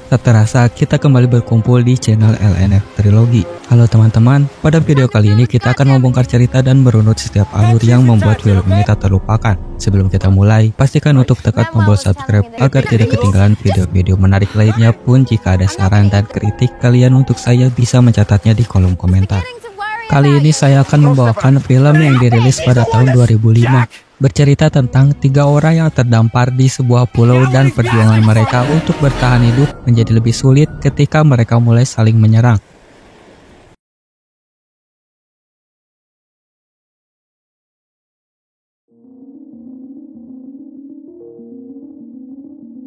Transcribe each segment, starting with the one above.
Tak terasa kita kembali berkumpul di channel LNF Trilogy. Halo teman-teman, pada video kali ini kita akan membongkar cerita dan merunut setiap alur yang membuat film ini tak terlupakan. Sebelum kita mulai, pastikan untuk tekan tombol subscribe agar tidak ketinggalan video-video menarik lainnya pun. Jika ada saran dan kritik, kalian untuk saya bisa mencatatnya di kolom komentar. Kali ini saya akan membawakan film yang dirilis pada tahun 2005. Bercerita tentang 3 orang yang terdampar di sebuah pulau dan perjuangan mereka untuk bertahan hidup menjadi lebih sulit ketika mereka mulai saling menyerang.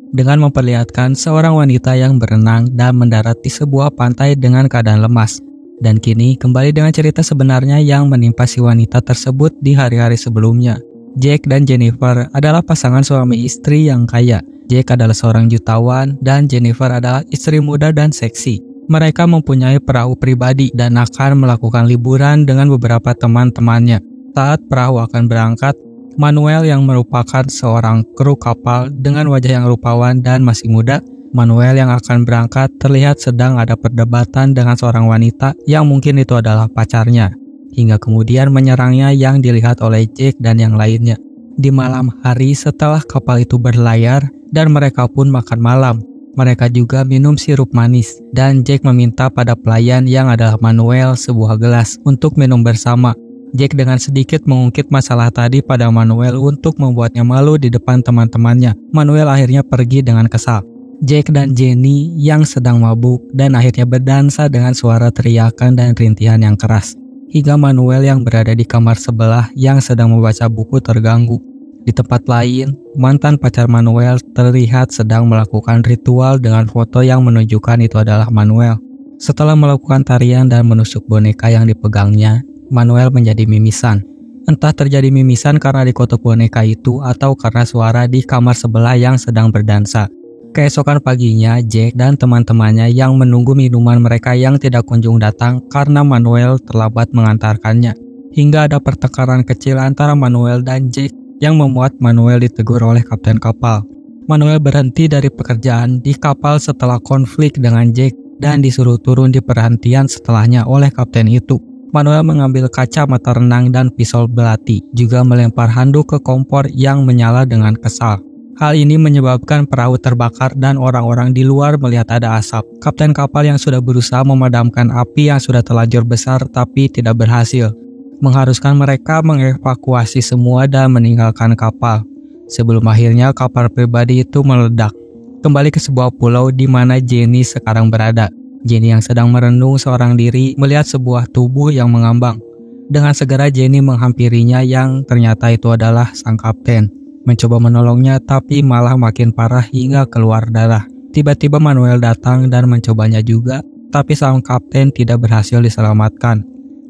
Dengan memperlihatkan seorang wanita yang berenang dan mendarat di sebuah pantai dengan keadaan lemas. Dan kini kembali dengan cerita sebenarnya yang menimpa si wanita tersebut di hari-hari sebelumnya. Jack dan Jennifer adalah pasangan suami istri yang kaya. Jack adalah seorang jutawan dan Jennifer adalah istri muda dan seksi. Mereka mempunyai perahu pribadi dan akan melakukan liburan dengan beberapa teman-temannya. Saat perahu akan berangkat, Manuel yang merupakan seorang kru kapal dengan wajah yang rupawan dan masih muda, Manuel yang akan berangkat terlihat sedang ada perdebatan dengan seorang wanita yang mungkin itu adalah pacarnya. Hingga kemudian menyerangnya yang dilihat oleh Jack dan yang lainnya. Di malam hari setelah kapal itu berlayar dan mereka pun makan malam, mereka juga minum sirup manis dan Jack meminta pada pelayan yang adalah Manuel sebuah gelas untuk minum bersama. Jack dengan sedikit mengungkit masalah tadi pada Manuel untuk membuatnya malu di depan teman-temannya. Manuel akhirnya pergi dengan kesal. Jack dan Jenny yang sedang mabuk dan akhirnya berdansa dengan suara teriakan dan rintihan yang keras. Hingga Manuel yang berada di kamar sebelah yang sedang membaca buku terganggu. Di tempat lain, mantan pacar Manuel terlihat sedang melakukan ritual dengan foto yang menunjukkan itu adalah Manuel. Setelah melakukan tarian dan menusuk boneka yang dipegangnya, Manuel menjadi mimisan. Entah terjadi mimisan karena dikutuk boneka itu atau karena suara di kamar sebelah yang sedang berdansa. Keesokan paginya, Jack dan teman-temannya yang menunggu minuman mereka yang tidak kunjung datang karena Manuel terlambat mengantarkannya. Hingga ada pertengkaran kecil antara Manuel dan Jack yang memuat Manuel ditegur oleh kapten kapal. Manuel berhenti dari pekerjaan di kapal setelah konflik dengan Jack dan disuruh turun di perhentian setelahnya oleh kapten itu. Manuel mengambil kaca mata renang dan pisau belati, juga melempar handuk ke kompor yang menyala dengan kesal. Hal ini menyebabkan perahu terbakar dan orang-orang di luar melihat ada asap. Kapten kapal yang sudah berusaha memadamkan api yang sudah terlanjur besar tapi tidak berhasil, mengharuskan mereka mengevakuasi semua dan meninggalkan kapal. Sebelum akhirnya kapal pribadi itu meledak. Kembali ke sebuah pulau di mana Jenny sekarang berada. Jenny yang sedang merenung seorang diri melihat sebuah tubuh yang mengambang. Dengan segera Jenny menghampirinya yang ternyata itu adalah sang kapten. Mencoba menolongnya tapi malah makin parah hingga keluar darah. Tiba-tiba Manuel datang dan mencobanya juga, tapi sang kapten tidak berhasil diselamatkan.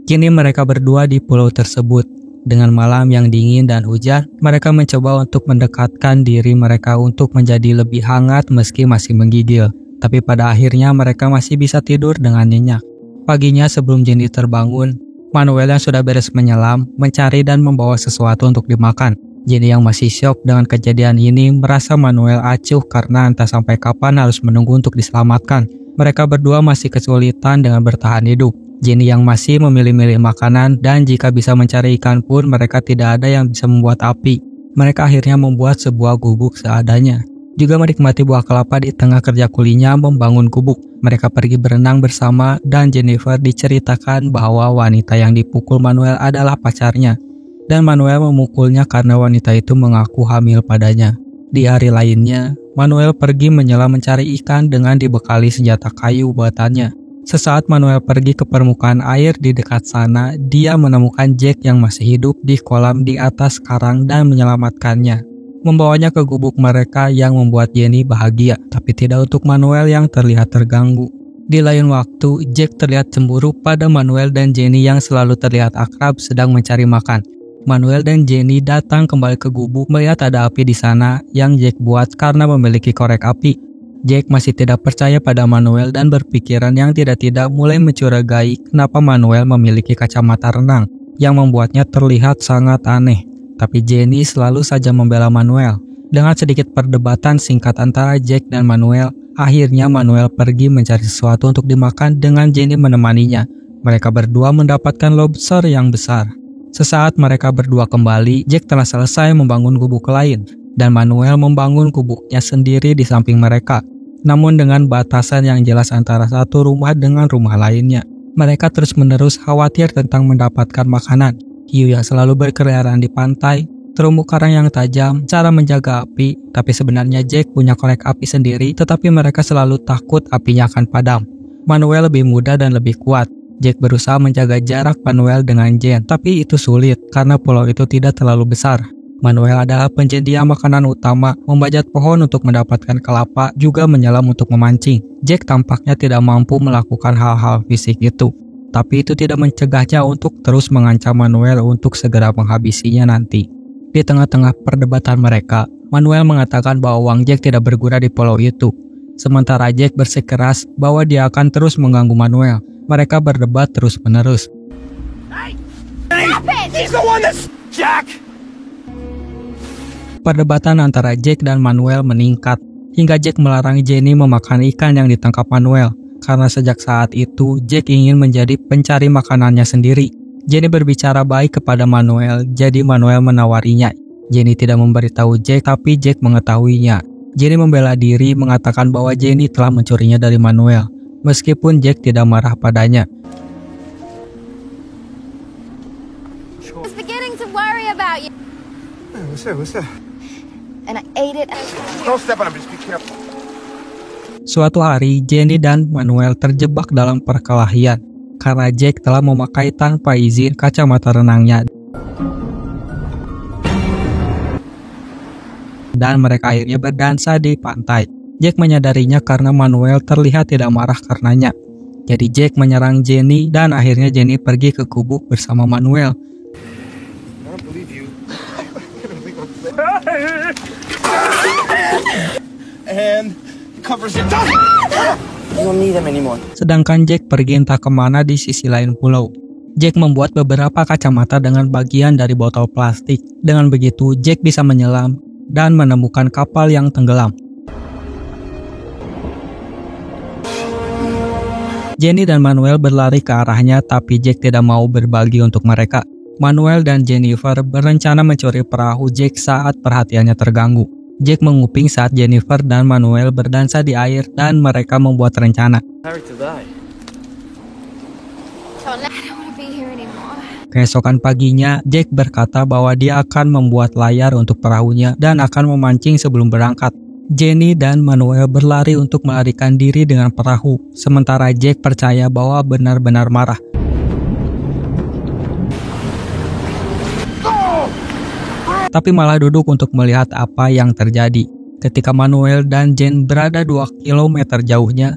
Kini mereka berdua di pulau tersebut. Dengan malam yang dingin dan hujan, mereka mencoba untuk mendekatkan diri mereka untuk menjadi lebih hangat meski masih menggigil. Tapi pada akhirnya mereka masih bisa tidur dengan nyenyak. Paginya sebelum Jenny terbangun, Manuel yang sudah beres menyelam, mencari dan membawa sesuatu untuk dimakan. Jenny yang masih syok dengan kejadian ini merasa Manuel acuh karena entah sampai kapan harus menunggu untuk diselamatkan. Mereka berdua masih kesulitan dengan bertahan hidup. Jenny yang masih memilih-milih makanan dan jika bisa mencari ikan pun mereka tidak ada yang bisa membuat api. Mereka akhirnya membuat sebuah gubuk seadanya. Juga menikmati buah kelapa di tengah kerja kulinya membangun gubuk. Mereka pergi berenang bersama dan Jennifer diceritakan bahwa wanita yang dipukul Manuel adalah pacarnya. Dan Manuel memukulnya karena wanita itu mengaku hamil padanya. Di hari lainnya, Manuel pergi menyelam mencari ikan dengan dibekali senjata kayu buatannya. Sesaat Manuel pergi ke permukaan air di dekat sana, dia menemukan Jack yang masih hidup di kolam di atas karang dan menyelamatkannya. Membawanya ke gubuk mereka yang membuat Jenny bahagia, tapi tidak untuk Manuel yang terlihat terganggu. Di lain waktu, Jack terlihat cemburu pada Manuel dan Jenny yang selalu terlihat akrab sedang mencari makan. Manuel dan Jenny datang kembali ke gubuk melihat ada api di sana yang Jack buat karena memiliki korek api. Jack masih tidak percaya pada Manuel dan berpikiran yang tidak-tidak mulai mencurigai kenapa Manuel memiliki kacamata renang yang membuatnya terlihat sangat aneh. Tapi Jenny selalu saja membela Manuel. Dengan sedikit perdebatan singkat antara Jack dan Manuel, akhirnya Manuel pergi mencari sesuatu untuk dimakan dengan Jenny menemaninya. Mereka berdua mendapatkan lobster yang besar. Sesaat mereka berdua kembali, Jack telah selesai membangun gubuk lain, dan Manuel membangun gubuknya sendiri di samping mereka. Namun dengan batasan yang jelas antara satu rumah dengan rumah lainnya. Mereka terus-menerus khawatir tentang mendapatkan makanan. Hiu yang selalu berkeliaran di pantai, terumbu karang yang tajam, cara menjaga api, tapi sebenarnya Jack punya korek api sendiri, tetapi mereka selalu takut apinya akan padam. Manuel lebih muda dan lebih kuat. Jack berusaha menjaga jarak Manuel dengan Jen, tapi itu sulit karena pulau itu tidak terlalu besar. Manuel adalah penyedia makanan utama, membajak pohon untuk mendapatkan kelapa, juga menyelam untuk memancing. Jack tampaknya tidak mampu melakukan hal-hal fisik itu, tapi itu tidak mencegahnya untuk terus mengancam Manuel untuk segera menghabisinya nanti. Di tengah-tengah perdebatan mereka, Manuel mengatakan bahwa uang Jack tidak berguna di pulau itu. Sementara Jack bersikeras bahwa dia akan terus mengganggu Manuel. Mereka berdebat terus-menerus. Perdebatan antara Jack dan Manuel meningkat, hingga Jack melarang Jenny memakan ikan yang ditangkap Manuel. Karena sejak saat itu, Jack ingin menjadi pencari makanannya sendiri. Jenny berbicara baik kepada Manuel, jadi Manuel menawarinya. Jenny tidak memberitahu Jack, tapi Jack mengetahuinya. Jenny membela diri mengatakan bahwa Jenny telah mencurinya dari Manuel, meskipun Jack tidak marah padanya. Suatu hari, Jenny dan Manuel terjebak dalam perkelahian karena Jack telah memakai tanpa izin kacamata renangnya. Dan mereka akhirnya berdansa di pantai. Jack menyadarinya karena Manuel terlihat tidak marah karenanya. Jadi Jack menyerang Jenny dan akhirnya Jenny pergi ke gubuk bersama Manuel. Sedangkan Jack pergi entah kemana di sisi lain pulau. Jack membuat beberapa kacamata dengan bagian dari botol plastik. Dengan begitu, Jack bisa menyelam dan menemukan kapal yang tenggelam. Jenny dan Manuel berlari ke arahnya, tapi Jack tidak mau berbagi untuk mereka. Manuel dan Jennifer berencana mencuri perahu Jack saat perhatiannya terganggu. Jack menguping saat Jennifer dan Manuel berdansa di air dan mereka membuat rencana. Keesokan paginya, Jack berkata bahwa dia akan membuat layar untuk perahunya dan akan memancing sebelum berangkat. Jenny dan Manuel berlari untuk melarikan diri dengan perahu, sementara Jack percaya bahwa benar-benar marah. Tapi malah duduk untuk melihat apa yang terjadi. Ketika Manuel dan Jen berada 2 kilometer jauhnya,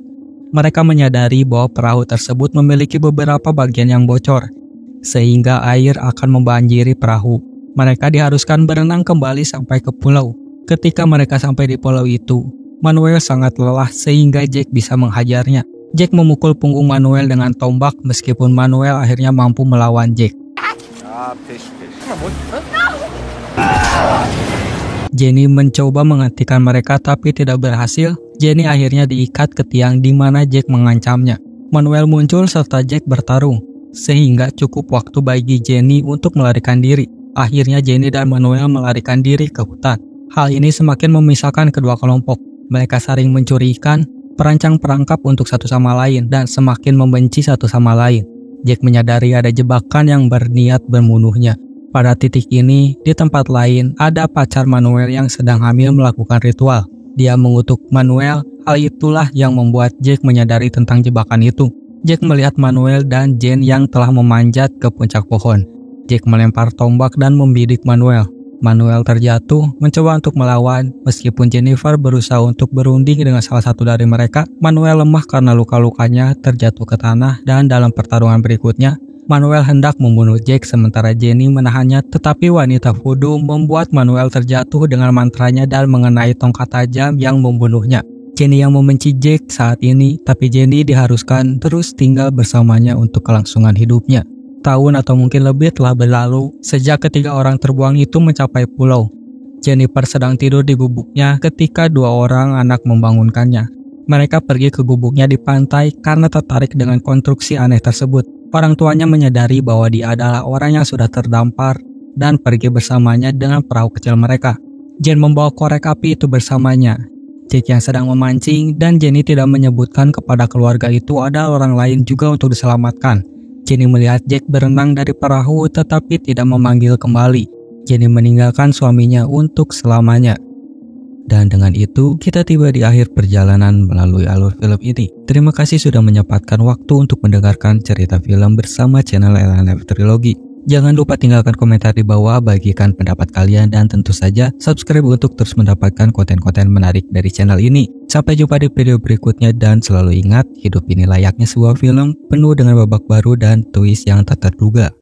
mereka menyadari bahwa perahu tersebut memiliki beberapa bagian yang bocor, sehingga air akan membanjiri perahu. Mereka diharuskan berenang kembali sampai ke pulau. Ketika mereka sampai di pulau itu, Manuel sangat lelah sehingga Jack bisa menghajarnya. Jack memukul punggung Manuel dengan tombak meskipun Manuel akhirnya mampu melawan Jack. Jenny mencoba menghentikan mereka tapi tidak berhasil. Jenny akhirnya diikat ke tiang di mana Jack mengancamnya. Manuel muncul serta Jack bertarung, sehingga cukup waktu bagi Jenny untuk melarikan diri. Akhirnya Jenny dan Manuel melarikan diri ke hutan. Hal ini semakin memisahkan kedua kelompok. Mereka saling mencuri ikan, perancang perangkap untuk satu sama lain, dan semakin membenci satu sama lain. Jack menyadari ada jebakan yang berniat membunuhnya. Pada titik ini, di tempat lain, ada pacar Manuel yang sedang hamil melakukan ritual. Dia mengutuk Manuel, hal itulah yang membuat Jack menyadari tentang jebakan itu. Jack melihat Manuel dan Jen yang telah memanjat ke puncak pohon. Jack melempar tombak dan membidik Manuel. Manuel terjatuh, mencoba untuk melawan. Meskipun Jennifer berusaha untuk berunding dengan salah satu dari mereka, Manuel lemah karena luka-lukanya terjatuh ke tanah dan dalam pertarungan berikutnya, Manuel hendak membunuh Jack sementara Jenny menahannya, tetapi wanita voodoo membuat Manuel terjatuh dengan mantranya dan mengenai tongkat tajam yang membunuhnya. Jenny yang membenci Jack saat ini, tapi Jenny diharuskan terus tinggal bersamanya untuk kelangsungan hidupnya. Tahun atau mungkin lebih telah berlalu sejak ketiga orang terbuang itu mencapai pulau. Jennifer sedang tidur di gubuknya ketika dua orang anak membangunkannya. Mereka pergi ke gubuknya di pantai karena tertarik dengan konstruksi aneh tersebut. Orang tuanya menyadari bahwa dia adalah orang yang sudah terdampar dan pergi bersamanya dengan perahu kecil mereka. Jen membawa korek api itu bersamanya. Jack yang sedang memancing dan Jenny tidak menyebutkan kepada keluarga itu ada orang lain juga untuk diselamatkan. Jenny melihat Jack berenang dari perahu tetapi tidak memanggil kembali. Jenny meninggalkan suaminya untuk selamanya. Dan dengan itu, kita tiba di akhir perjalanan melalui alur film ini. Terima kasih sudah menyempatkan waktu untuk mendengarkan cerita film bersama channel LNF Trilogy. Jangan lupa tinggalkan komentar di bawah, bagikan pendapat kalian, dan tentu saja subscribe untuk terus mendapatkan konten-konten menarik dari channel ini. Sampai jumpa di video berikutnya dan selalu ingat, hidup ini layaknya sebuah film penuh dengan babak baru dan twist yang tak terduga.